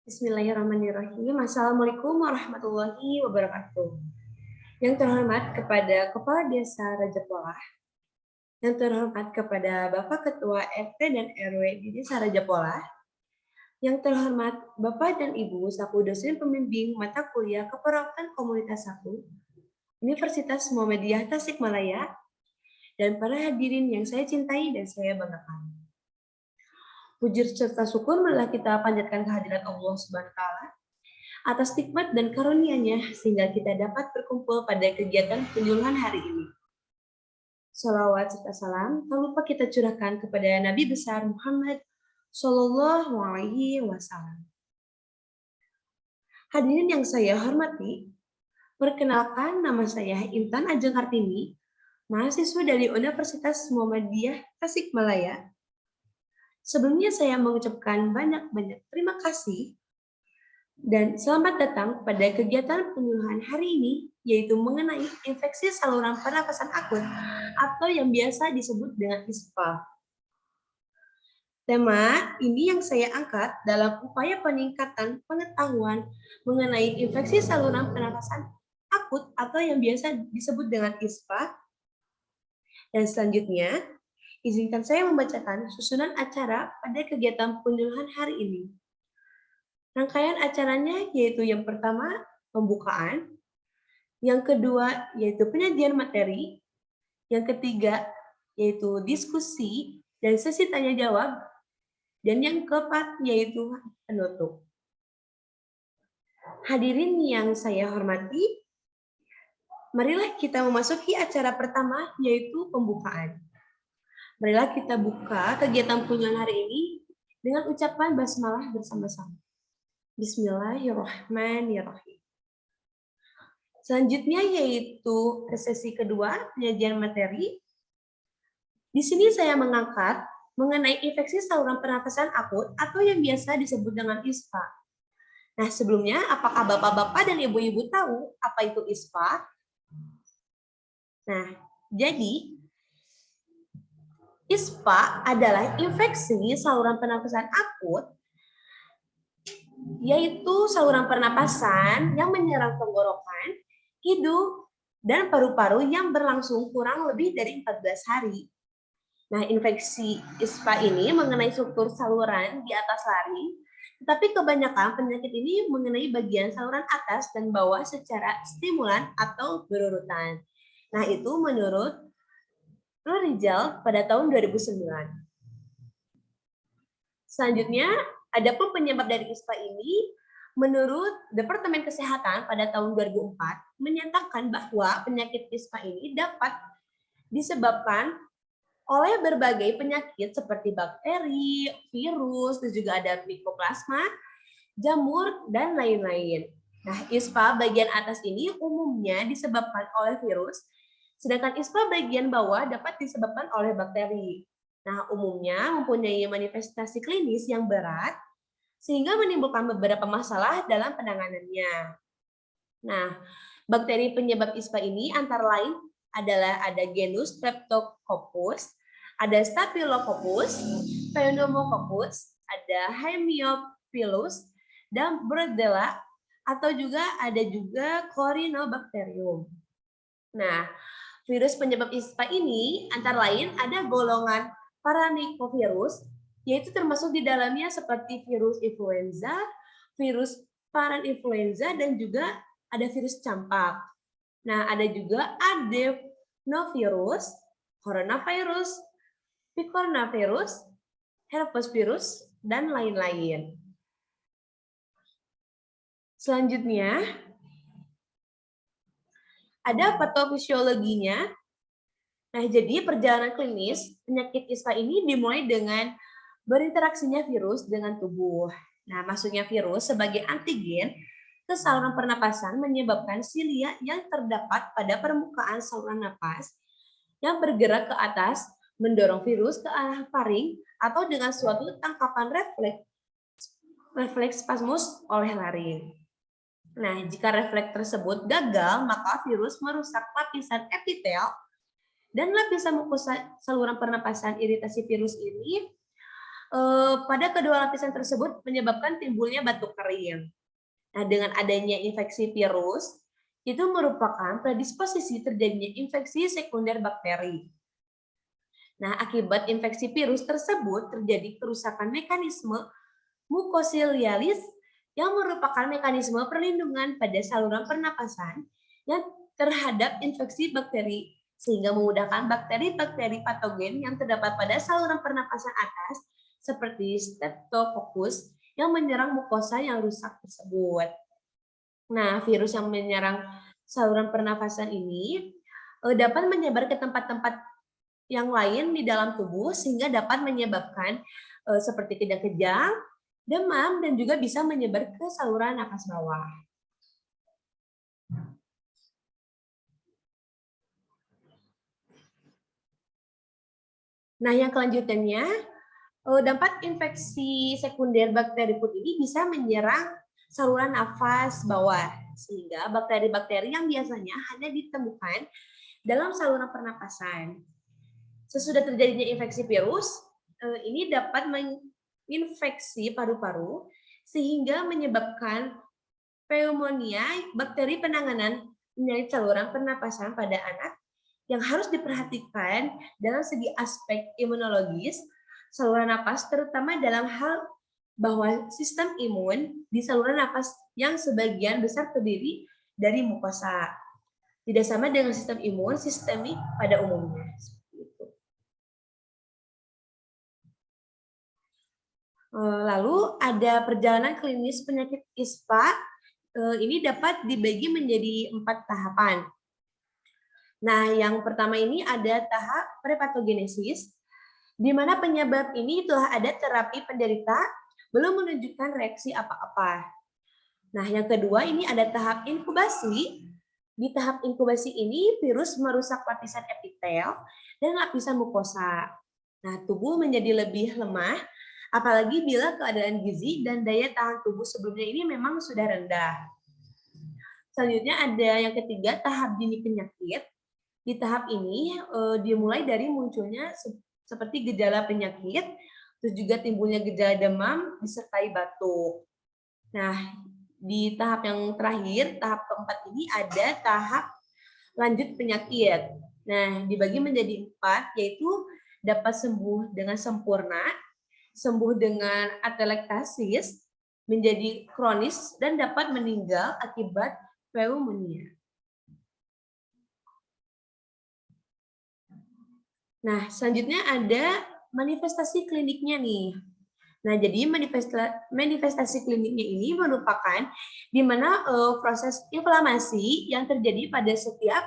Bismillahirrahmanirrahim. Assalamualaikum warahmatullahi wabarakatuh. Yang terhormat kepada Kepala Desa Rajapolah, yang terhormat kepada Bapak Ketua RT dan RW di Desa Rajapolah, yang terhormat Bapak dan Ibu selaku dosen pembimbing mata kuliah Keperawatan Komunitas 1, Universitas Muhammadiyah Tasikmalaya, dan para hadirin yang saya cintai dan saya banggakan. Puji serta syukur marilah kita panjatkan kehadirat Allah Subhanahu wa taala atas nikmat dan karunia-Nya sehingga kita dapat berkumpul pada kegiatan penyuluhan hari ini. Salawat serta salam tak lupa kita curahkan kepada Nabi besar Muhammad Shallallahu Alaihi Wasallam. Hadirin yang saya hormati, perkenalkan nama saya Intan Ajeng Kartini, mahasiswa dari Universitas Muhammadiyah Tasikmalaya. Sebelumnya saya mengucapkan banyak-banyak terima kasih dan selamat datang pada kegiatan penyuluhan hari ini, yaitu mengenai infeksi saluran pernapasan akut atau yang biasa disebut dengan ISPA. Tema ini yang saya angkat dalam upaya peningkatan pengetahuan mengenai infeksi saluran pernapasan akut atau yang biasa disebut dengan ISPA. Dan selanjutnya, izinkan saya membacakan susunan acara pada kegiatan penyuluhan hari ini. Rangkaian acaranya yaitu yang pertama, pembukaan, yang kedua yaitu penyajian materi, yang ketiga yaitu diskusi dan sesi tanya jawab, dan yang keempat yaitu penutup. Hadirin yang saya hormati, marilah kita memasuki acara pertama yaitu pembukaan. Marilah kita buka kegiatan penyuluhan hari ini dengan ucapan basmalah bersama-sama. Bismillahirrahmanirrahim. Selanjutnya yaitu sesi kedua, penyajian materi. Di sini saya mengangkat mengenai infeksi saluran pernapasan akut atau yang biasa disebut dengan ISPA. Nah, sebelumnya apakah Bapak-bapak dan Ibu-ibu tahu apa itu ISPA? Nah, jadi ISPA adalah infeksi saluran pernapasan akut, yaitu saluran pernapasan yang menyerang tenggorokan, hidung, dan paru-paru yang berlangsung kurang lebih dari 14 hari. Nah, infeksi ISPA ini mengenai struktur saluran di atas laring, tetapi kebanyakan penyakit ini mengenai bagian saluran atas dan bawah secara stimulan atau berurutan. Nah, itu menurut Rizal pada tahun 2009. Selanjutnya, adapun penyebab dari ISPA ini, menurut Departemen Kesehatan pada tahun 2004 menyatakan bahwa penyakit ISPA ini dapat disebabkan oleh berbagai penyakit seperti bakteri, virus, dan juga ada mikroplasma, jamur, dan lain-lain. Nah, ISPA bagian atas ini umumnya disebabkan oleh virus, sedangkan ISPA bagian bawah dapat disebabkan oleh bakteri. Nah, umumnya mempunyai manifestasi klinis yang berat, sehingga menimbulkan beberapa masalah dalam penanganannya. Nah, bakteri penyebab ISPA ini antara lain adalah ada genus Streptococcus, ada Staphylococcus, Pneumococcus, ada Haemophilus, dan Bordetella, atau juga ada juga Corynebacterium. Nah, virus penyebab ISPA ini antara lain ada golongan paramyxovirus, yaitu termasuk di dalamnya seperti virus influenza, virus parainfluenza, dan juga ada virus campak. Nah, ada juga adenovirus, coronavirus, picornavirus, herpes virus, dan lain-lain. Selanjutnya, ada patofisiologinya. Nah, jadi perjalanan klinis penyakit ISPA ini dimulai dengan berinteraksinya virus dengan tubuh. Nah, masuknya virus sebagai antigen ke saluran pernapasan menyebabkan silia yang terdapat pada permukaan saluran napas yang bergerak ke atas mendorong virus ke arah faring atau dengan suatu tangkapan refleks spasmus oleh laring. Nah, jika refleks tersebut gagal, maka virus merusak lapisan epitel dan lapisan mukosa saluran pernapasan. Iritasi virus ini pada kedua lapisan tersebut menyebabkan timbulnya batuk kering. Nah, dengan adanya infeksi virus, itu merupakan predisposisi terjadinya infeksi sekunder bakteri. Nah, akibat infeksi virus tersebut terjadi kerusakan mekanisme mukosilialis yang merupakan mekanisme perlindungan pada saluran pernapasan yang terhadap infeksi bakteri sehingga memudahkan bakteri-bakteri patogen yang terdapat pada saluran pernapasan atas seperti Streptococcus yang menyerang mukosa yang rusak tersebut. Nah, virus yang menyerang saluran pernapasan ini dapat menyebar ke tempat-tempat yang lain di dalam tubuh sehingga dapat menyebabkan seperti kejang-kejang, demam, dan juga bisa menyebar ke saluran napas bawah. Nah, yang kelanjutannya, dampak infeksi sekunder bakteri pun ini bisa menyerang saluran nafas bawah, sehingga bakteri-bakteri yang biasanya hanya ditemukan dalam saluran pernapasan. Sesudah terjadinya infeksi virus, ini dapat menginfeksi paru-paru, sehingga menyebabkan pneumonia. Bakteri penanganan penyakit saluran pernapasan pada anak yang harus diperhatikan dalam segi aspek imunologis saluran napas, terutama dalam hal bahwa sistem imun di saluran napas yang sebagian besar terdiri dari mukosa. Tidak sama dengan sistem imun sistemik pada umumnya. Lalu ada perjalanan klinis penyakit ISPA. Ini dapat dibagi menjadi 4 tahapan. Nah, yang pertama ini ada tahap prepatogenesis, di mana penyebab ini telah ada terapi penderita belum menunjukkan reaksi apa-apa. Nah, yang kedua ini ada tahap inkubasi. Di tahap inkubasi ini virus merusak lapisan epitel dan lapisan mukosa. Nah, tubuh menjadi lebih lemah, apalagi bila keadaan gizi dan daya tahan tubuh sebelumnya ini memang sudah rendah. Selanjutnya ada yang ketiga, tahap dini penyakit. Di tahap ini dimulai dari munculnya seperti gejala penyakit, terus juga timbulnya gejala demam disertai batuk. Nah, di tahap yang terakhir, tahap keempat ini ada tahap lanjut penyakit. Nah, dibagi menjadi 4, yaitu dapat sembuh dengan sempurna, sembuh dengan atelektasis, menjadi kronis, dan dapat meninggal akibat pneumonia. Nah, selanjutnya ada manifestasi kliniknya nih. Nah, jadi manifestasi kliniknya ini merupakan di mana proses inflamasi yang terjadi pada setiap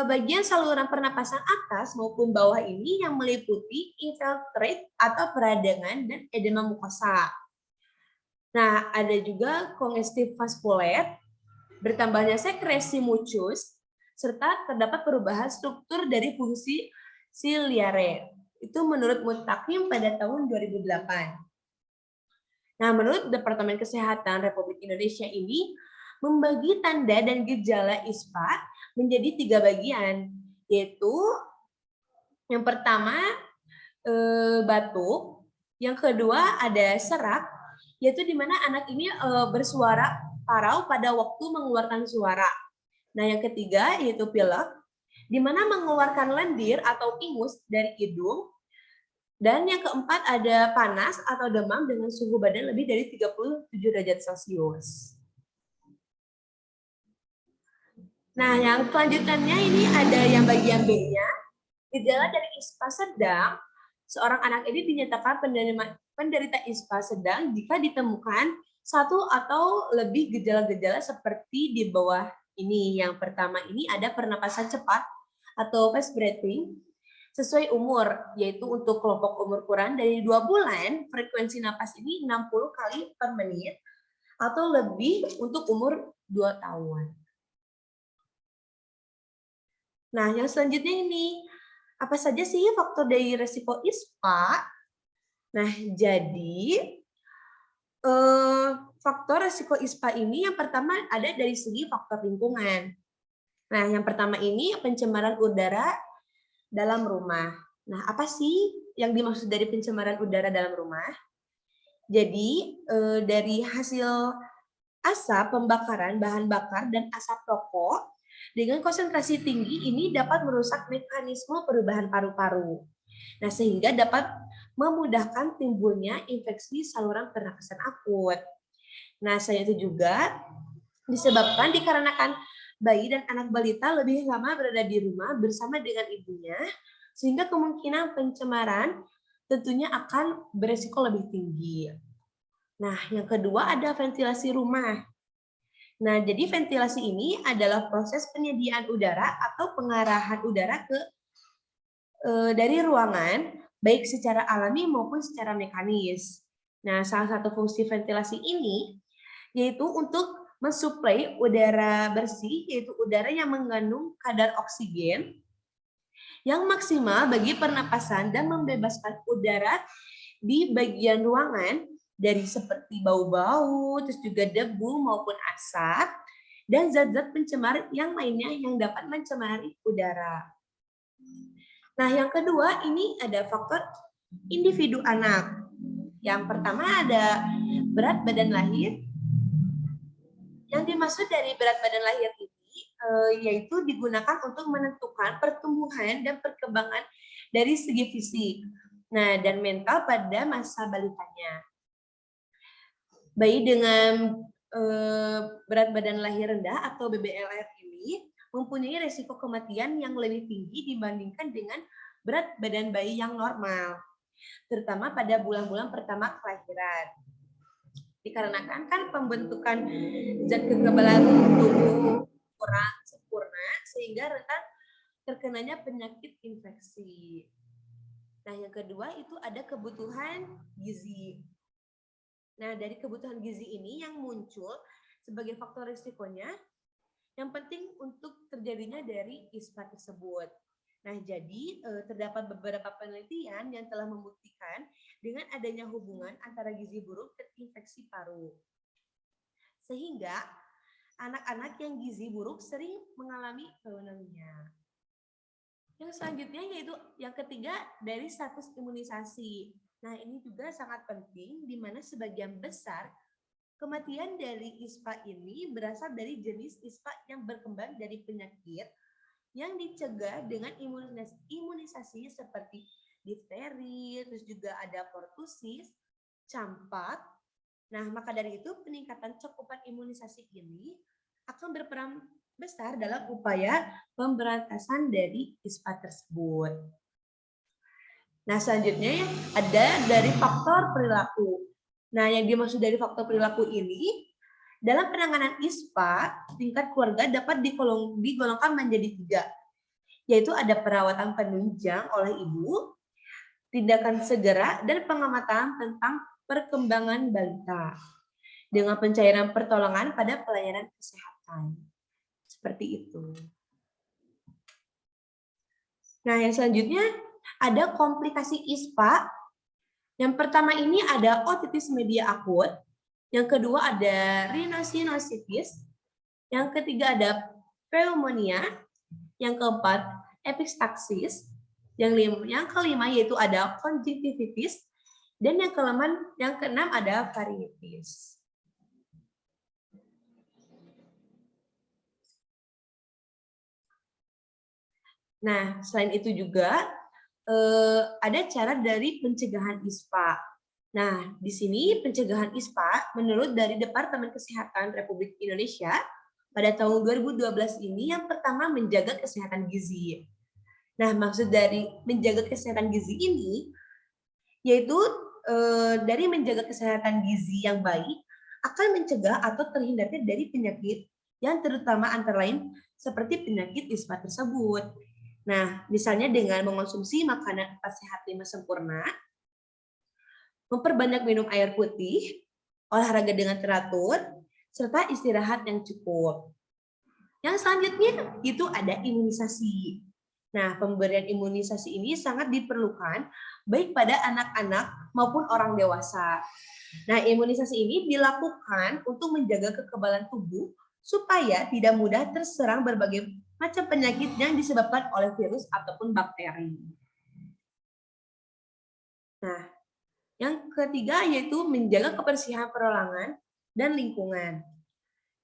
bagian saluran pernapasan atas maupun bawah ini yang meliputi infiltrate atau peradangan dan edema mukosa. Nah, ada juga kongestif vaskuler, bertambahnya sekresi mucus, serta terdapat perubahan struktur dari fungsi siliare. Itu menurut Mutakim pada tahun 2008. Nah, menurut Departemen Kesehatan Republik Indonesia ini membagi tanda dan gejala ISPA menjadi 3 bagian, yaitu yang pertama batuk, yang kedua ada serak, yaitu di mana anak ini bersuara parau pada waktu mengeluarkan suara. Nah, yang ketiga yaitu pilek, di mana mengeluarkan lendir atau ingus dari hidung. Dan yang keempat ada panas atau demam dengan suhu badan lebih dari 37 derajat Celcius. Nah, yang selanjutnya ini ada yang bagian B-nya. Gejala dari ISPA sedang, seorang anak ini dinyatakan penderita ISPA sedang jika ditemukan 1 atau lebih gejala-gejala seperti di bawah ini. Yang pertama ini ada pernapasan cepat atau fast breathing sesuai umur, yaitu untuk kelompok umur kurang dari 2 bulan, frekuensi napas ini 60 kali per menit, atau lebih untuk umur 2 tahun. Nah, yang selanjutnya ini, apa saja sih faktor dari resiko ISPA? Nah, jadi faktor resiko ISPA ini yang pertama ada dari segi faktor lingkungan. Nah, yang pertama ini pencemaran udara dalam rumah. Nah, apa sih yang dimaksud dari pencemaran udara dalam rumah. Jadi dari hasil asap pembakaran bahan bakar dan asap rokok dengan konsentrasi tinggi ini dapat merusak mekanisme perubahan paru-paru. Nah, sehingga dapat memudahkan timbulnya infeksi saluran pernapasan akut. Nah, selain itu juga disebabkan dikarenakan bayi dan anak balita lebih lama berada di rumah bersama dengan ibunya, sehingga kemungkinan pencemaran tentunya akan beresiko lebih tinggi. Nah, yang kedua ada ventilasi rumah. Nah, jadi ventilasi ini adalah proses penyediaan udara atau pengarahan udara dari ruangan, baik secara alami maupun secara mekanis. Nah, salah satu fungsi ventilasi ini yaitu untuk mensuplai udara bersih, yaitu udara yang mengandung kadar oksigen yang maksimal bagi pernapasan dan membebaskan udara di bagian ruangan dari seperti bau-bau, terus juga debu maupun asap, dan zat-zat pencemar yang lainnya yang dapat mencemari udara. Nah, yang kedua ini ada faktor individu anak. Yang pertama ada berat badan lahir. Yang dimaksud dari berat badan lahir ini yaitu digunakan untuk menentukan pertumbuhan dan perkembangan dari segi fisik, nah dan mental pada masa balitanya. Bayi dengan berat badan lahir rendah atau BBLR ini mempunyai resiko kematian yang lebih tinggi dibandingkan dengan berat badan bayi yang normal, terutama pada bulan-bulan pertama kelahiran. Dikarenakan kan pembentukan zat kekebalan tubuh kurang sempurna sehingga rentan terkenanya penyakit infeksi. Nah, yang kedua itu ada kebutuhan gizi. Nah, dari kebutuhan gizi ini yang muncul sebagai faktor risikonya, yang penting untuk terjadinya dari ISPA tersebut. Nah, jadi terdapat beberapa penelitian yang telah membuktikan dengan adanya hubungan antara gizi buruk dan infeksi paru. Sehingga anak-anak yang gizi buruk sering mengalami pneumonia. Yang selanjutnya yaitu yang ketiga dari status imunisasi. Nah, ini juga sangat penting di mana sebagian besar kematian dari ISPA ini berasal dari jenis ISPA yang berkembang dari penyakit yang dicegah dengan imunisasi seperti difteri, terus juga ada pertusis, campak. Nah, maka dari itu peningkatan cakupan imunisasi ini akan berperan besar dalam upaya pemberantasan dari ISPA tersebut. Nah, selanjutnya ada dari faktor perilaku. Nah, yang dimaksud dari faktor perilaku ini, dalam penanganan ISPA, tingkat keluarga dapat digolongkan menjadi 3, yaitu ada perawatan penunjang oleh ibu, tindakan segera, dan pengamatan tentang perkembangan balita dengan pencairan pertolongan pada pelayanan kesehatan. Seperti itu. Nah, yang selanjutnya ada komplikasi ISPA. Yang pertama ini ada otitis media akut, yang kedua ada rhinosinusitis, yang ketiga ada pneumonia, yang keempat epistaxis, yang kelima yaitu ada konjungtivitis, dan yang keenam ada varingitis. Nah, selain itu juga ada cara dari pencegahan ISPA. Nah, di sini pencegahan ISPA menurut dari Departemen Kesehatan Republik Indonesia pada tahun 2012 ini yang pertama menjaga kesehatan gizi. Nah, maksud dari menjaga kesehatan gizi ini yaitu dari menjaga kesehatan gizi yang baik akan mencegah atau terhindarnya dari penyakit yang terutama antara lain seperti penyakit ISPA tersebut. Nah, misalnya dengan mengonsumsi makanan 4 sehat 5 sempurna, memperbanyak minum air putih, olahraga dengan teratur, serta istirahat yang cukup. Yang selanjutnya itu ada imunisasi. Nah, pemberian imunisasi ini sangat diperlukan baik pada anak-anak maupun orang dewasa. Nah, imunisasi ini dilakukan untuk menjaga kekebalan tubuh supaya tidak mudah terserang berbagai macam penyakit yang disebabkan oleh virus ataupun bakteri. Nah, yang ketiga yaitu menjaga kebersihan perorangan dan lingkungan.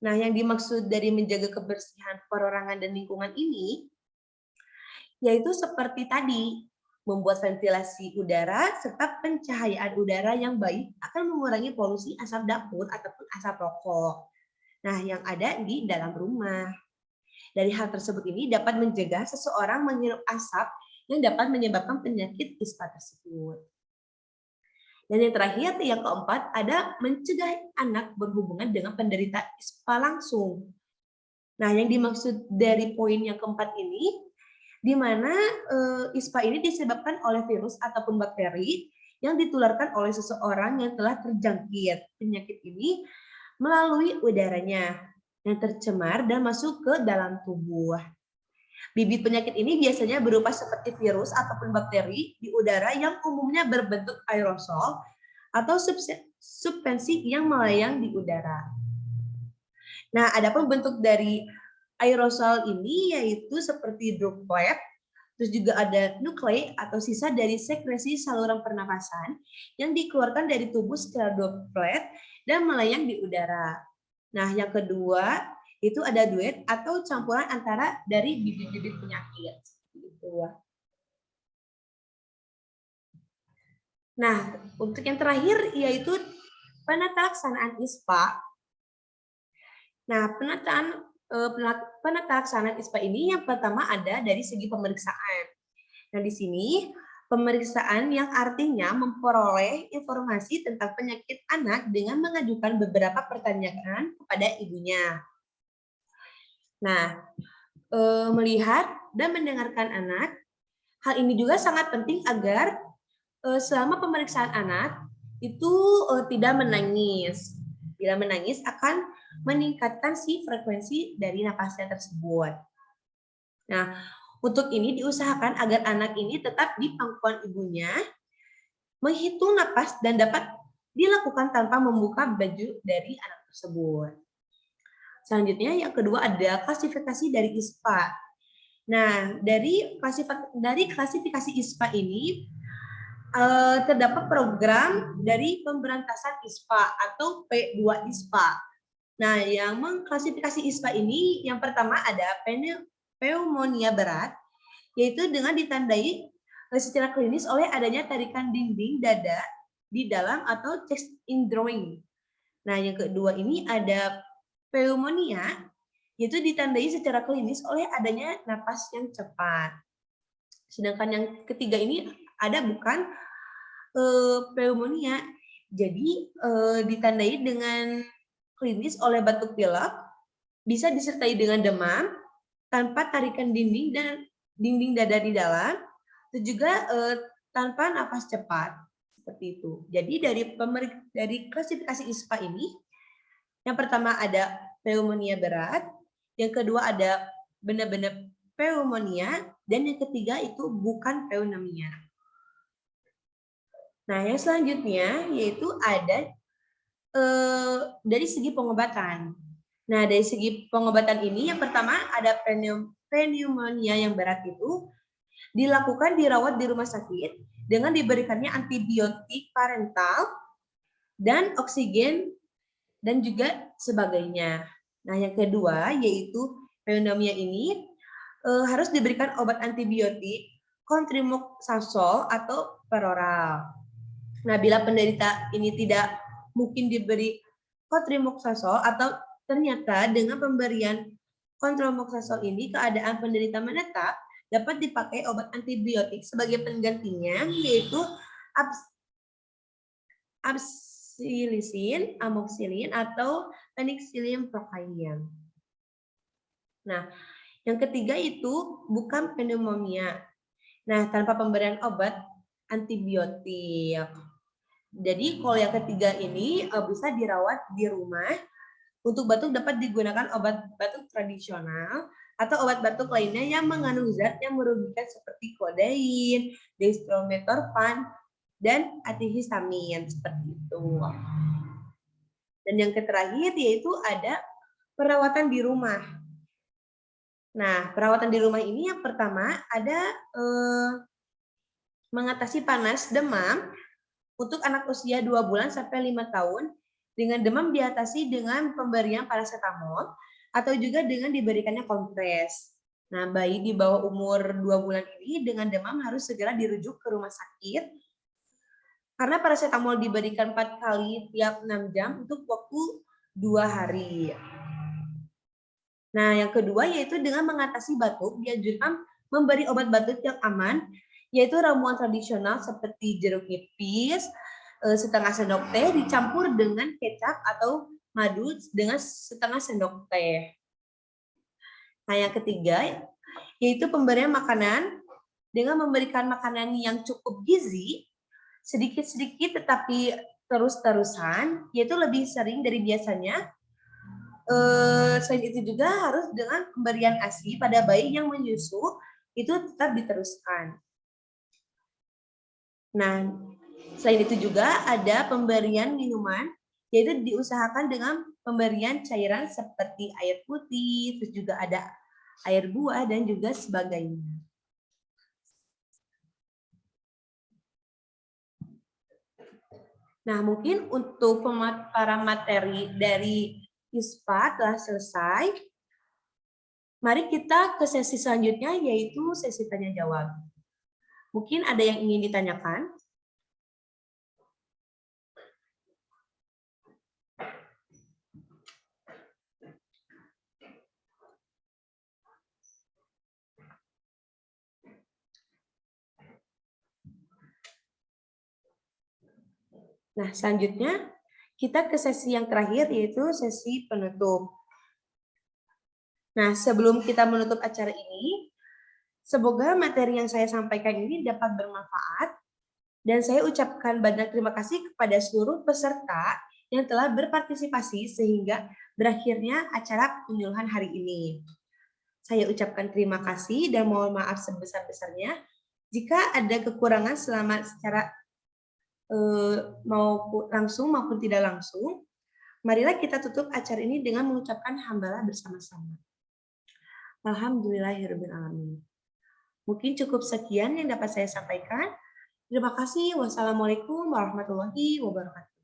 Nah, yang dimaksud dari menjaga kebersihan perorangan dan lingkungan ini yaitu seperti tadi, membuat ventilasi udara serta pencahayaan udara yang baik akan mengurangi polusi asap dapur ataupun asap rokok. Nah, yang ada di dalam rumah. Dari hal tersebut ini dapat mencegah seseorang menghirup asap yang dapat menyebabkan penyakit ispa tersebut. Dan yang terakhir, yang keempat, ada mencegah anak berhubungan dengan penderita ispa langsung. Nah, yang dimaksud dari poin yang keempat ini, di mana ispa ini disebabkan oleh virus ataupun bakteri yang ditularkan oleh seseorang yang telah terjangkit penyakit ini melalui udaranya yang tercemar dan masuk ke dalam tubuh. Bibit penyakit ini biasanya berupa seperti virus ataupun bakteri di udara yang umumnya berbentuk aerosol atau suspensi yang melayang di udara. Nah, adapun bentuk dari aerosol ini yaitu seperti droplet, terus juga ada nuklei atau sisa dari sekresi saluran pernapasan yang dikeluarkan dari tubuh secara droplet dan melayang di udara. Nah, yang kedua itu ada duet atau campuran antara dari bibit-bibit penyakit. Gitu. Nah, untuk yang terakhir yaitu penata laksanaan ISPA. Nah, penata laksanaan ISPA ini yang pertama ada dari segi pemeriksaan. Nah, di sini pemeriksaan yang artinya memperoleh informasi tentang penyakit anak dengan mengajukan beberapa pertanyaan kepada ibunya. Nah, melihat dan mendengarkan anak, hal ini juga sangat penting agar selama pemeriksaan anak itu tidak menangis. Bila menangis akan meningkatkan si frekuensi dari napasnya tersebut. Nah, untuk ini diusahakan agar anak ini tetap di pangkuan ibunya, menghitung napas dan dapat dilakukan tanpa membuka baju dari anak tersebut. Selanjutnya yang kedua ada klasifikasi dari ISPA. Nah, dari klasifikasi ISPA ini terdapat program dari pemberantasan ISPA atau P2 ISPA. Nah, yang mengklasifikasi ISPA ini yang pertama ada pneumonia berat, yaitu dengan ditandai secara klinis oleh adanya tarikan dinding dada di dalam atau chest indrawing. Nah, yang kedua ini ada pneumonia, yaitu ditandai secara klinis oleh adanya napas yang cepat. Sedangkan yang ketiga ini ada bukan pneumonia, jadi ditandai dengan klinis oleh batuk pilek, bisa disertai dengan demam tanpa tarikan dinding dada di dalam, dan juga tanpa napas cepat seperti itu. Jadi dari klasifikasi ISPA ini, yang pertama ada pneumonia berat, yang kedua ada benar-benar pneumonia, dan yang ketiga itu bukan pneumonia. Nah, yang selanjutnya yaitu ada dari segi pengobatan. Nah, dari segi pengobatan ini yang pertama ada pneumonia yang berat itu dilakukan dirawat di rumah sakit dengan diberikannya antibiotik parental dan oksigen dan juga sebagainya. Nah, yang kedua yaitu pneumonia ini harus diberikan obat antibiotik cotrimoxazole atau peroral. Nah, bila penderita ini tidak mungkin diberi cotrimoxazole atau ternyata dengan pemberian cotrimoxazole ini keadaan penderita menetap, dapat dipakai obat antibiotik sebagai penggantinya yaitu amoxicillin atau penicillin procaine. Nah, yang ketiga itu bukan pneumonia. Nah, tanpa pemberian obat antibiotik. Jadi kalau yang ketiga ini bisa dirawat di rumah. Untuk batuk dapat digunakan obat batuk tradisional atau obat batuk lainnya yang mengandung zat yang merugikan seperti kodein, dextromethorphan, dan antihistamin seperti itu. Dan yang terakhir yaitu ada perawatan di rumah. Nah, perawatan di rumah ini yang pertama ada mengatasi panas, demam, untuk anak usia 2 bulan sampai 5 tahun dengan demam diatasi dengan pemberian paracetamol atau juga dengan diberikannya kompres. Nah, bayi di bawah umur 2 bulan ini dengan demam harus segera dirujuk ke rumah sakit karena paracetamol diberikan 4 kali tiap 6 jam untuk waktu 2 hari. Nah, yang kedua yaitu dengan mengatasi batuk, dianjurkan memberi obat batuk yang aman, yaitu ramuan tradisional seperti jeruk nipis, setengah sendok teh dicampur dengan kecap atau madu dengan setengah sendok teh. Nah, yang ketiga yaitu pemberian makanan dengan memberikan makanan yang cukup gizi, sedikit-sedikit tetapi terus-terusan, yaitu lebih sering dari biasanya. Selain itu juga harus dengan pemberian ASI pada bayi yang menyusu itu tetap diteruskan. Nah, selain itu juga ada pemberian minuman, yaitu diusahakan dengan pemberian cairan seperti air putih, terus juga ada air buah dan juga sebagainya. Nah, mungkin untuk pemaparan materi dari ISPA telah selesai. Mari kita ke sesi selanjutnya, yaitu sesi tanya jawab. Mungkin ada yang ingin ditanyakan? Nah, selanjutnya kita ke sesi yang terakhir, yaitu sesi penutup. Nah, sebelum kita menutup acara ini, semoga materi yang saya sampaikan ini dapat bermanfaat, dan saya ucapkan banyak terima kasih kepada seluruh peserta yang telah berpartisipasi sehingga berakhirnya acara penyuluhan hari ini. Saya ucapkan terima kasih dan mohon maaf sebesar-besarnya jika ada kekurangan selama secara maupun langsung maupun tidak langsung. Marilah kita tutup acara ini dengan mengucapkan hamdalah bersama-sama. Alhamdulillahirrahmanirrahim. Mungkin cukup sekian yang dapat saya sampaikan. Terima kasih. Wassalamualaikum warahmatullahi wabarakatuh.